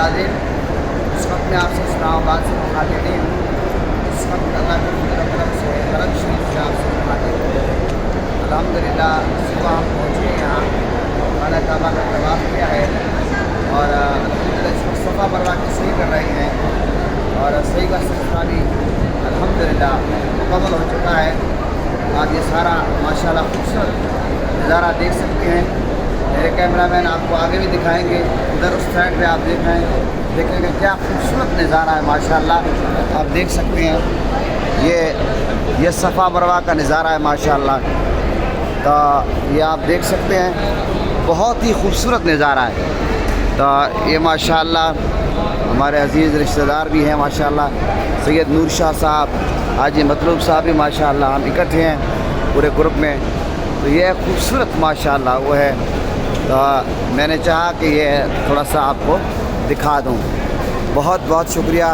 नाज़रीन, इस वक्त मैं आपसे इस्लामाबाद से मुखातिब नहीं हूँ। इस वक्त अल्लाह के करम से हरम शरीफ से आपसे मुखातिब हूँ। अल्हम्दुलिल्लाह सुबह हम पहुँचे यहाँ, खाना काबा का तवाफ़ किया है और अल्हम्दुलिल्लाह इस वक्त सफ़ा मरवा की सही कर रहे हैं और सही का सिलसिला भी अल्हम्दुलिल्लाह मुकम्मल हो चुका है। आप ये सारा माशाल्लाह खूबसूरत नज़ारा देख सकते हैं। मेरे कैमरामैन आपको आगे भी दिखाएंगे, उधर उस साइड पे आप देखेंगे क्या खूबसूरत नज़ारा है माशाल्लाह। आप देख सकते हैं ये सफ़ा मरवा का नज़ारा है माशाल्लाह। तो ये आप देख सकते हैं बहुत ही खूबसूरत नज़ारा है। तो ये माशाल्लाह हमारे अज़ीज़ रिश्तेदार भी हैं माशाल्लाह, सैयद नूर शाह साहब, हाजी मतलूब साहब भी माशाल्लाह, हम इकट्ठे हैं पूरे ग्रुप में। तो ये खूबसूरत माशाल्लाह वो है। तो मैंने चाहा कि ये थोड़ा सा आपको दिखा दूँ। बहुत बहुत शुक्रिया।